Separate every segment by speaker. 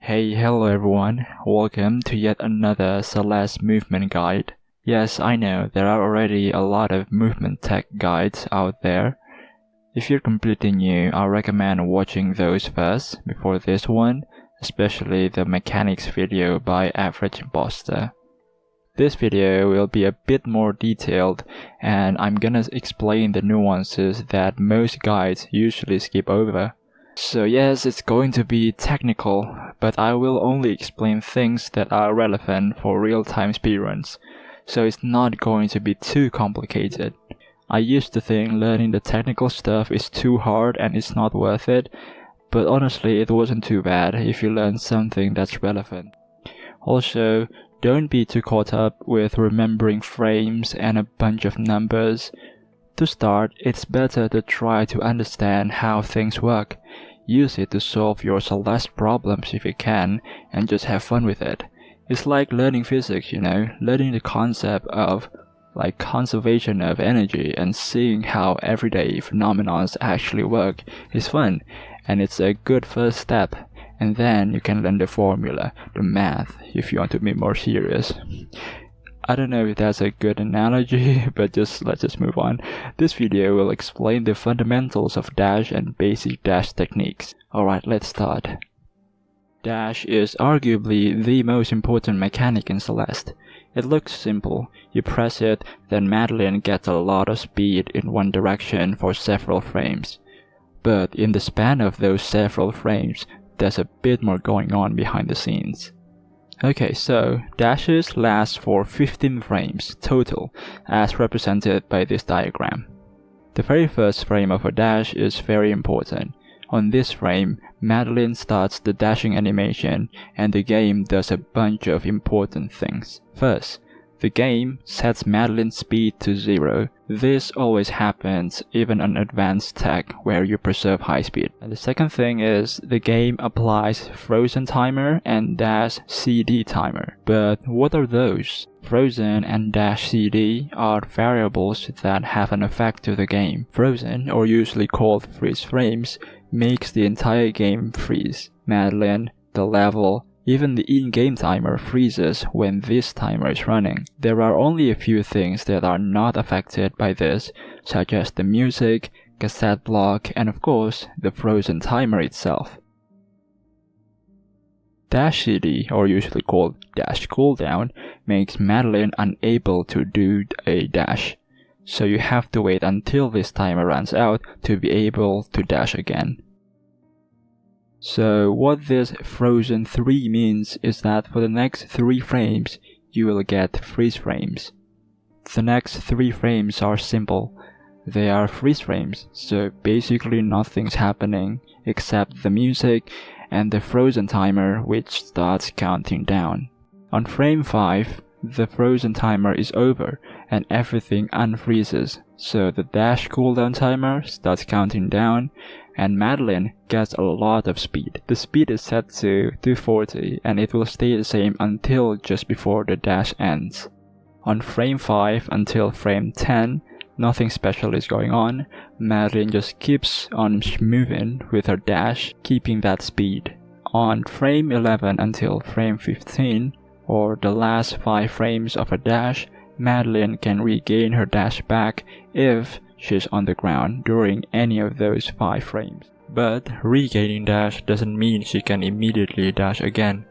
Speaker 1: Hello everyone, welcome to yet another Celeste movement guide. Yes, I know there are already a lot of movement tech guides out there. If you're completely new, I recommend watching those first before this one, especially the mechanics video by Average Imposter. This video will be a bit more detailed and I'm gonna explain the nuances that most guides usually skip over. So yes, it's going to be technical, but I will only explain things that are relevant for real-time speedruns, so it's not going to be too complicated. I used to think learning the technical stuff is too hard and it's not worth it, but honestly it wasn't too bad if you learn something that's relevant. Also, don't be too caught up with remembering frames and a bunch of numbers. To start, it's better to try to understand how things work. Use it to solve your Celeste problems if you can, and just have fun with it. It's like learning physics, learning the concept of conservation of energy and seeing how everyday phenomena actually work is fun, and it's a good first step. And then you can learn the formula, the math, if you want to be more serious. I don't know if that's a good analogy, but let's just move on. This video will explain the fundamentals of dash and basic dash techniques. Alright, let's start. Dash is arguably the most important mechanic in Celeste. It looks simple. You press it, then Madeline gets a lot of speed in one direction for several frames. But in the span of those several frames, there's a bit more going on behind the scenes. Okay, so dashes last for 15 frames total, as represented by this diagram. The very first frame of a dash is very important. On this frame, Madeline starts the dashing animation, and the game does a bunch of important things. First, the game sets Madeline's speed to 0. This always happens even on advanced tech where you preserve high speed. And the second thing is the game applies frozen timer and dash CD timer. But what are those? Frozen and dash CD are variables that have an effect to the game. Frozen, or usually called freeze frames, makes the entire game freeze. Madeline, the level, even the in-game timer freezes when this timer is running. There are only a few things that are not affected by this, such as the music, cassette block, and of course, the frozen timer itself. Dash CD, or usually called dash cooldown, makes Madeline unable to do a dash. So you have to wait until this timer runs out to be able to dash again. So what this frozen 3 means is that for the next 3 frames, you will get freeze frames. The next 3 frames are simple. They are freeze frames, so basically nothing's happening except the music and the frozen timer which starts counting down. On frame 5, the frozen timer is over and everything unfreezes, so the dash cooldown timer starts counting down and Madeline gets a lot of speed. The speed is set to 240 and it will stay the same until just before the dash ends. On frame 5 until frame 10, nothing special is going on. Madeline just keeps on moving with her dash, keeping that speed. On frame 11 until frame 15, or the last 5 frames of a dash, Madeline can regain her dash back if she's on the ground during any of those 5 frames. But regaining dash doesn't mean she can immediately dash again.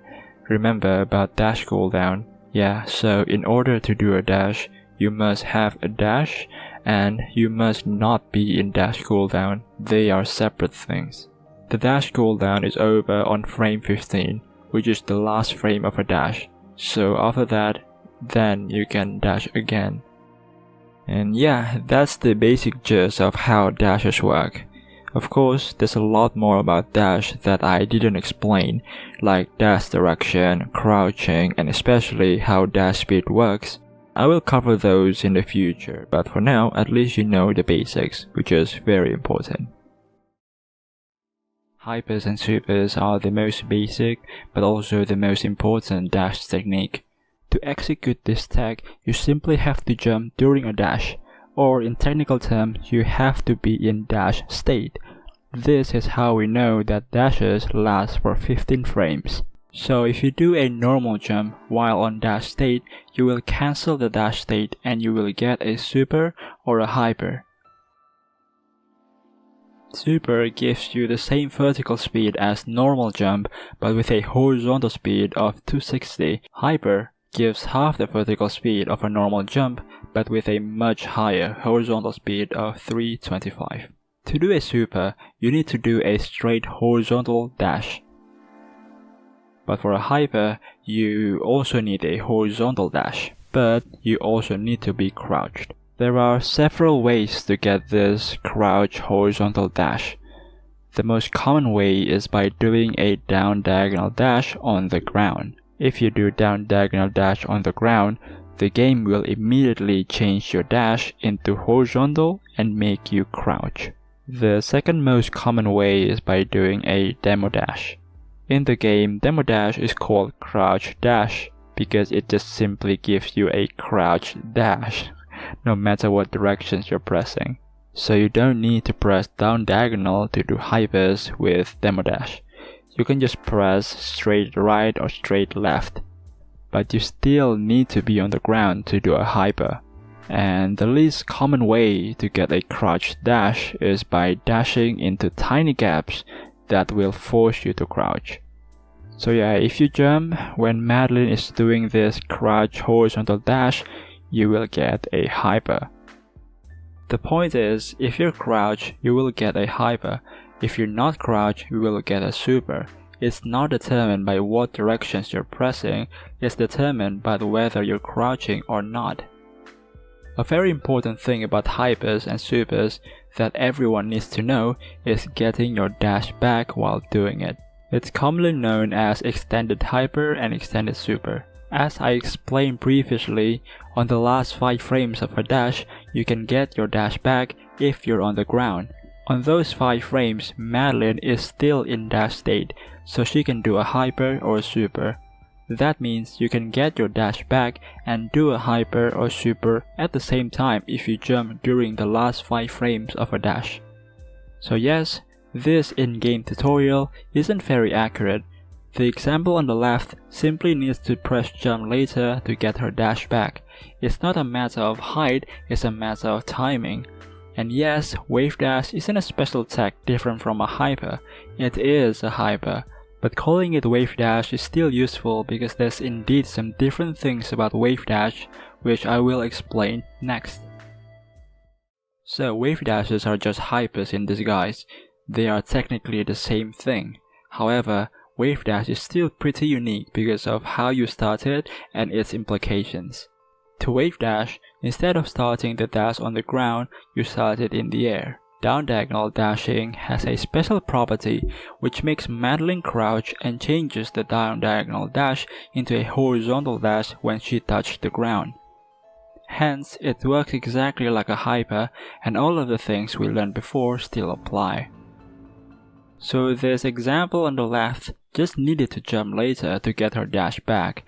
Speaker 1: Remember about dash cooldown? Yeah, so in order to do a dash, you must have a dash and you must not be in dash cooldown. They are separate things. The dash cooldown is over on frame 15, which is the last frame of a dash. So after that, then you can dash again. And yeah, that's the basic gist of how dashes work. Of course, there's a lot more about dash that I didn't explain, like dash direction, crouching, and especially how dash speed works. I will cover those in the future, but for now, at least you know the basics, which is very important. Hypers and supers are the most basic, but also the most important dash technique. To execute this tag, you simply have to jump during a dash, or in technical terms, you have to be in dash state. This is how we know that dashes last for 15 frames. So if you do a normal jump while on dash state, you will cancel the dash state and you will get a super or a hyper. Super gives you the same vertical speed as normal jump but with a horizontal speed of 260. Hyper gives half the vertical speed of a normal jump but with a much higher horizontal speed of 325. To do a super, you need to do a straight horizontal dash. But for a hyper, you also need a horizontal dash, but you also need to be crouched. There are several ways to get this crouch horizontal dash. The most common way is by doing a down diagonal dash on the ground. If you do down diagonal dash on the ground, the game will immediately change your dash into horizontal and make you crouch. The second most common way is by doing a demo dash. In the game, demo dash is called crouch dash because it just simply gives you a crouch dash no matter what directions you're pressing. So you don't need to press down diagonal to do hypers with demo dash. You can just press straight right or straight left. But you still need to be on the ground to do a hyper. And the least common way to get a crouch dash is by dashing into tiny gaps that will force you to crouch. So yeah, if you jump when Madeline is doing this crouch horizontal dash, you will get a hyper. The point is, if you're crouch, you will get a hyper. If you're not crouch, you will get a super. It's not determined by what directions you're pressing, it's determined by whether you're crouching or not. A very important thing about hypers and supers that everyone needs to know is getting your dash back while doing it. It's commonly known as extended hyper and extended super. As I explained previously, on the last 5 frames of a dash, you can get your dash back if you're on the ground. On those 5 frames, Madeline is still in dash state, so she can do a hyper or a super. That means you can get your dash back and do a hyper or super at the same time if you jump during the last 5 frames of a dash. So yes, this in-game tutorial isn't very accurate. The example on the left simply needs to press jump later to get her dash back. It's not a matter of height, it's a matter of timing. And yes, Wavedash isn't a special tech different from a hyper. It is a hyper. But calling it Wavedash is still useful because there's indeed some different things about Wavedash which I will explain next. So Wavedashes are just hypers in disguise. They are technically the same thing. However, Wavedash is still pretty unique because of how you started and its implications. To Wavedash, instead of starting the dash on the ground, you start it in the air. Down diagonal dashing has a special property which makes Madeline crouch and changes the down diagonal dash into a horizontal dash when she touched the ground. Hence, it works exactly like a hyper and all of the things we learned before still apply. So this example on the left just needed to jump later to get her dash back.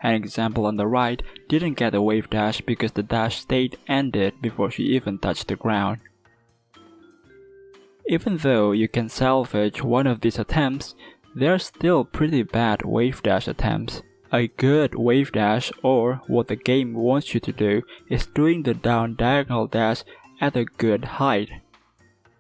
Speaker 1: An example on the right didn't get a wave dash because the dash state ended before she even touched the ground. Even though you can salvage one of these attempts, they're still pretty bad wave dash attempts. A good wave dash, or what the game wants you to do, is doing the down diagonal dash at a good height.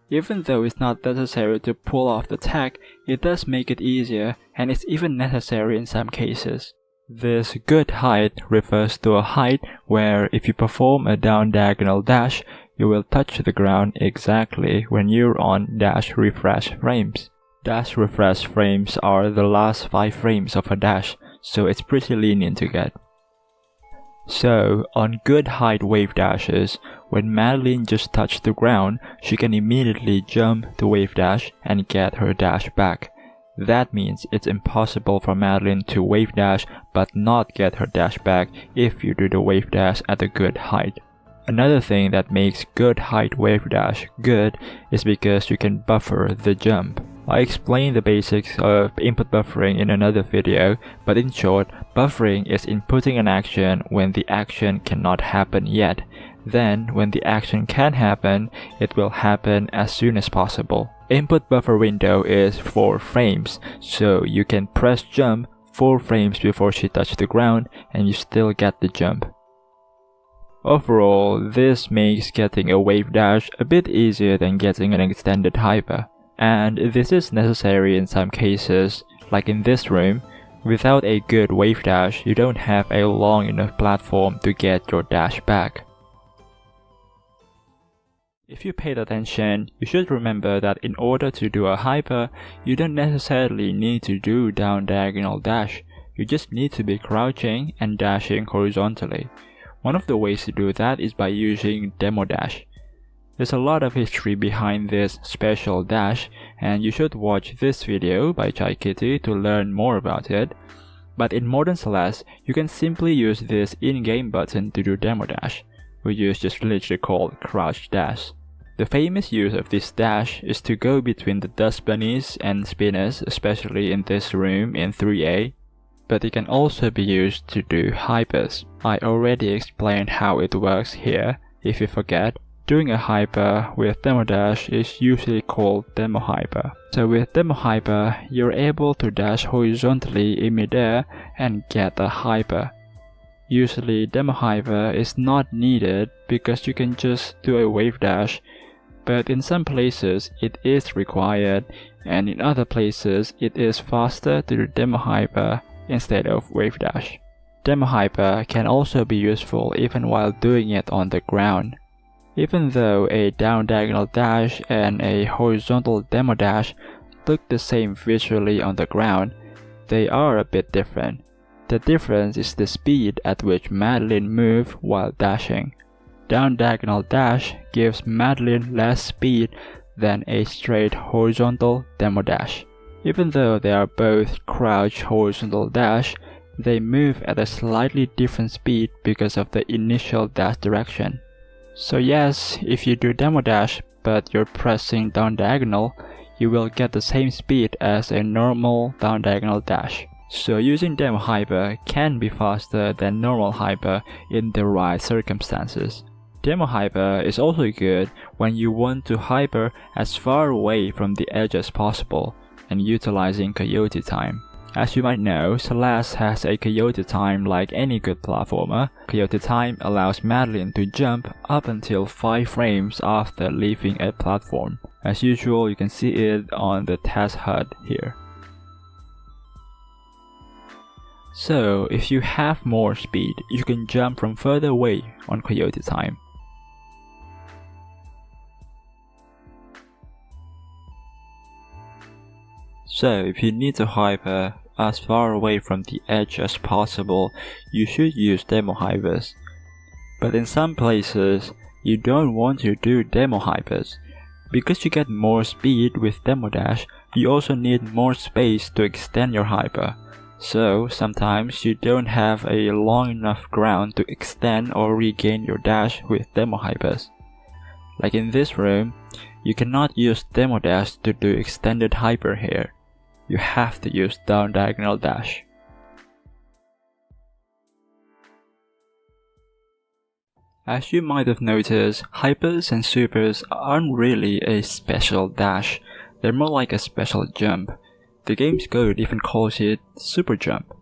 Speaker 1: Even though it's not necessary to pull off the tech, it does make it easier and it's even necessary in some cases. This good height refers to a height where if you perform a down diagonal dash, you will touch the ground exactly when you're on dash refresh frames. Dash refresh frames are the last 5 frames of a dash, so it's pretty lenient to get. So, on good height wave dashes, when Madeline just touched the ground, she can immediately jump the wave dash and get her dash back. That means it's impossible for Madeline to wave dash but not get her dash back if you do the wave dash at a good height. Another thing that makes good height wave dash good is because you can buffer the jump. I explained the basics of input buffering in another video, but in short, buffering is inputting an action when the action cannot happen yet. Then, when the action can happen, it will happen as soon as possible. Input buffer window is 4 frames, so you can press jump 4 frames before she touches the ground and you still get the jump. Overall, this makes getting a wave dash a bit easier than getting an extended hyper. And this is necessary in some cases, like in this room. Without a good wave dash, you don't have a long enough platform to get your dash back. If you paid attention, you should remember that in order to do a hyper, you don't necessarily need to do down diagonal dash. You just need to be crouching and dashing horizontally. One of the ways to do that is by using demo dash. There's a lot of history behind this special dash, and you should watch this video by TyKim to learn more about it. But in modern Celeste, you can simply use this in-game button to do demo dash, which is just literally called crouch dash. The famous use of this dash is to go between the dust bunnies and spinners, especially in this room in 3A. But it can also be used to do hypers. I already explained how it works here. If you forget, doing a hyper with demo dash is usually called Demohyper. So with Demohyper, you're able to dash horizontally in midair and get a hyper. Usually Demohyper is not needed because you can just do a wave dash, but in some places it is required, and in other places it is faster to do Demohyper instead of wave dash. Demohyper can also be useful even while doing it on the ground. Even though a down diagonal dash and a horizontal demo dash look the same visually on the ground, they are a bit different. The difference is the speed at which Madeline moves while dashing. Down diagonal dash gives Madeline less speed than a straight horizontal demo dash. Even though they are both crouch horizontal dash, they move at a slightly different speed because of the initial dash direction. So yes, if you do demo dash but you're pressing down diagonal, you will get the same speed as a normal down diagonal dash. So using demo hyper can be faster than normal hyper in the right circumstances. Demo hyper is also good when you want to hyper as far away from the edge as possible and utilizing coyote time. As you might know, Celeste has a coyote time like any good platformer. Coyote time allows Madeline to jump up until 5 frames after leaving a platform. As usual, you can see it on the test HUD here. So, if you have more speed, you can jump from further away on coyote time. So, if you need to hyper as far away from the edge as possible, you should use demo hypers. But in some places, you don't want to do demo hypers. Because you get more speed with demo dash, you also need more space to extend your hyper. So, sometimes you don't have a long enough ground to extend or regain your dash with demo hypers. Like in this room, you cannot use demo dash to do extended hyper here. You have to use down diagonal dash. As you might have noticed, hypers and supers aren't really a special dash, they're more like a special jump. The game's code even calls it super jump.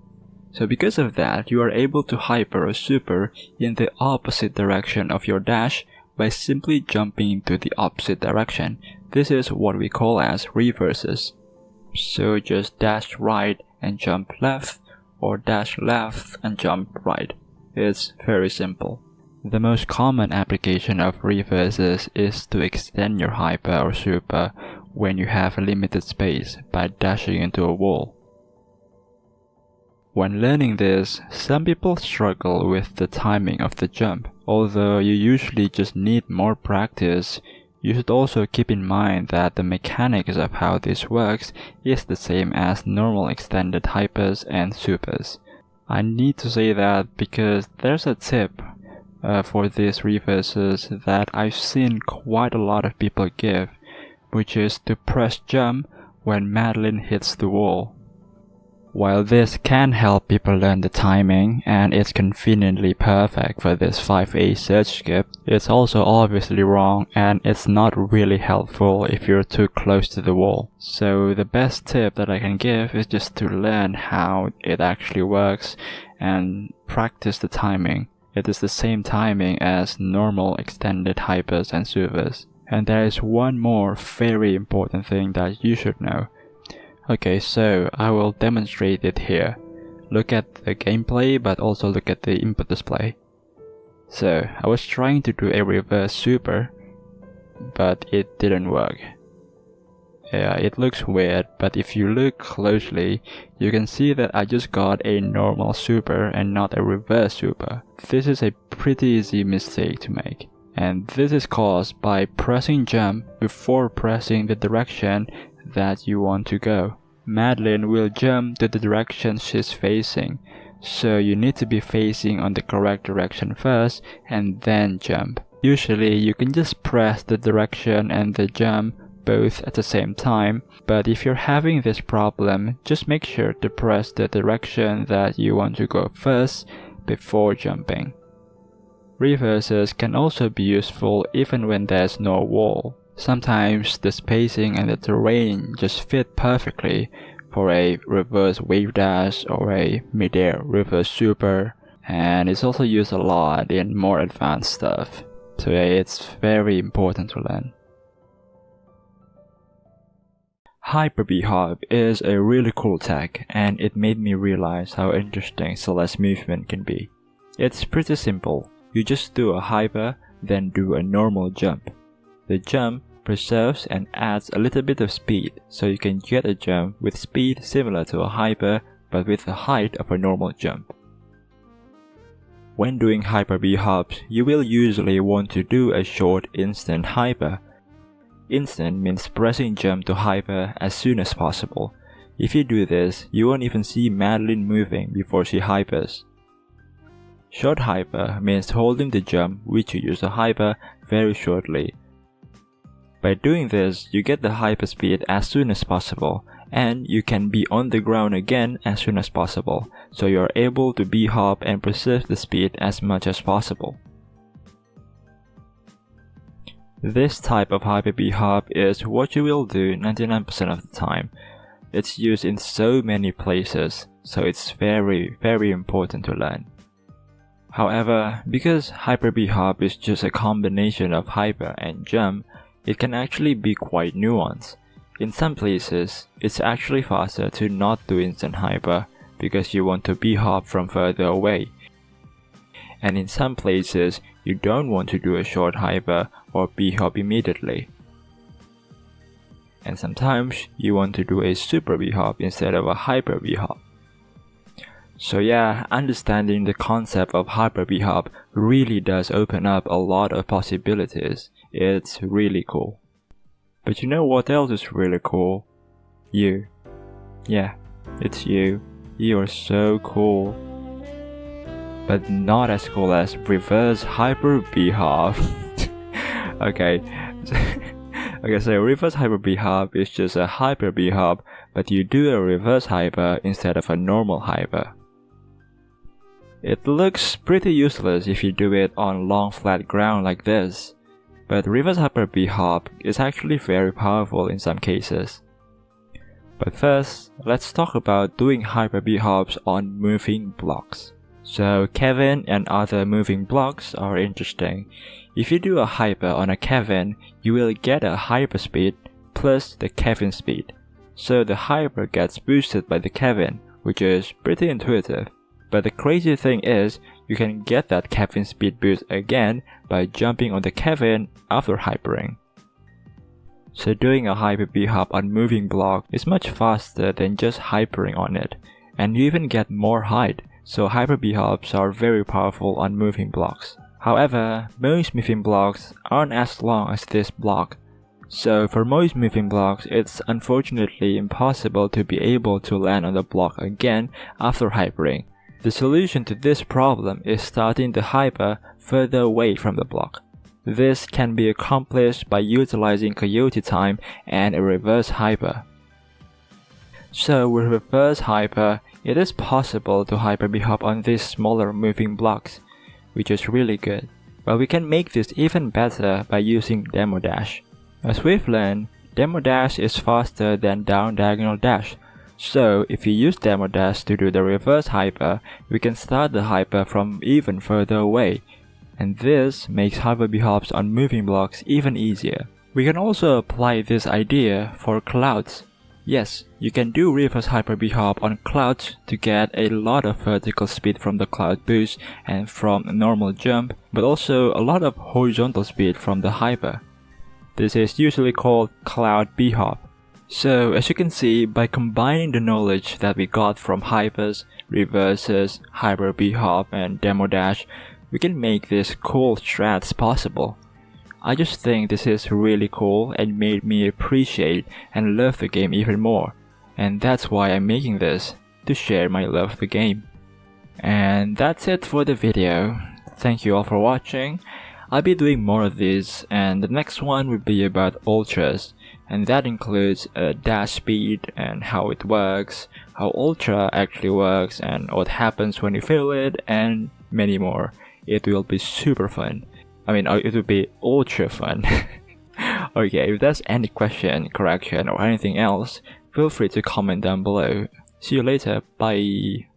Speaker 1: So because of that, you are able to hyper or super in the opposite direction of your dash by simply jumping to the opposite direction. This is what we call as reverses. So just dash right and jump left, or dash left and jump right. It's very simple. The most common application of reverses is to extend your hyper or super when you have limited space by dashing into a wall. When learning this, some people struggle with the timing of the jump. Although you usually just need more practice, you should also keep in mind that the mechanics of how this works is the same as normal extended hypers and supers. I need to say that because there's a tip for these reverses that I've seen quite a lot of people give, which is to press jump when Madeline hits the wall. While this can help people learn the timing, and it's conveniently perfect for this 5A search skip, it's also obviously wrong and it's not really helpful if you're too close to the wall. So the best tip that I can give is just to learn how it actually works and practice the timing. It is the same timing as normal extended hypers and supers. And there is one more very important thing that you should know. Okay, so I will demonstrate it here. Look at the gameplay, but also look at the input display. So I was trying to do a reverse super, but it didn't work. Yeah, it looks weird, but if you look closely, you can see that I just got a normal super and not a reverse super. This is a pretty easy mistake to make. And this is caused by pressing jump before pressing the direction that you want to go. Madeline will jump to the direction she's facing, so you need to be facing on the correct direction first and then jump. Usually you can just press the direction and the jump both at the same time, but if you're having this problem, just make sure to press the direction that you want to go first before jumping. Reverses can also be useful even when there's no wall. Sometimes the spacing and the terrain just fit perfectly for a reverse wave dash or a mid-air reverse super, and it's also used a lot in more advanced stuff, so yeah, it's very important to learn. Hyperbhop is a really cool tech, and it made me realize how interesting Celeste movement can be. It's pretty simple. You just do a hyper, then do a normal jump. The jump preserves and adds a little bit of speed, so you can get a jump with speed similar to a hyper, but with the height of a normal jump. When doing hyperbhops, you will usually want to do a short instant hyper. Instant means pressing jump to hyper as soon as possible. If you do this, you won't even see Madeline moving before she hypers. Short hyper means holding the jump which you use a hyper very shortly. By doing this, you get the hyper speed as soon as possible, and you can be on the ground again as soon as possible, so you are able to bhop and preserve the speed as much as possible. This type of hyperbhop is what you will do 99% of the time. It's used in so many places, so it's very important to learn. However, because hyperbhop is just a combination of hyper and jump, it can actually be quite nuanced. In some places, it's actually faster to not do instant hyper because you want to bhop from further away. And in some places, you don't want to do a short hyper or bhop immediately. And sometimes you want to do a super bhop instead of a hyper bhop. So yeah, understanding the concept of hyperbhop really does open up a lot of possibilities. It's really cool. But you know what else is really cool? You. Yeah, it's you. You are so cool. But not as cool as reverse hyperbhop. Okay. Okay, so reverse hyperbhop is just a hyperbhop, but you do a reverse hyper instead of a normal hyper. It looks pretty useless if you do it on long flat ground like this, but reverse hyperbhop is actually very powerful in some cases. But first, let's talk about doing hyperbhops on moving blocks. So Kevin and other moving blocks are interesting. If you do a hyper on a Kevin, you will get a hyper speed plus the Kevin speed. So the hyper gets boosted by the Kevin, which is pretty intuitive. But the crazy thing is, you can get that Kevin speed boost again by jumping on the Kevin after hypering. So doing a hyperbhop on moving block is much faster than just hypering on it, and you even get more height, so hyperbhops are very powerful on moving blocks. However, most moving blocks aren't as long as this block, so for most moving blocks it's unfortunately impossible to be able to land on the block again after hypering. The solution to this problem is starting the hyper further away from the block. This can be accomplished by utilizing coyote time and a reverse hyper. So with reverse hyper, it is possible to hyper B-hop on these smaller moving blocks, which is really good. But we can make this even better by using Demo Dash. As we've learned, Demo Dash is faster than down diagonal dash. So if we use Demo Dash to do the reverse hyper, we can start the hyper from even further away. And this makes hyper B-hops on moving blocks even easier. We can also apply this idea for clouds. Yes, you can do reverse hyper B-hop on clouds to get a lot of vertical speed from the cloud boost and from a normal jump, but also a lot of horizontal speed from the hyper. This is usually called cloud B-hop. So as you can see, by combining the knowledge that we got from hypers, reverses, hyper B-hop and Demo Dash, we can make these cool strats possible. I just think this is really cool and made me appreciate and love the game even more, and that's why I'm making this, to share my love of the game. And that's it for the video. Thank you all for watching. I'll be doing more of these, and the next one will be about ultras, and that includes dash speed and how it works, how ultra actually works and what happens when you fail it, and many more. It will be super fun. It will be ultra fun. Okay, if there's any question, correction, or anything else, feel free to comment down below. See you later, bye!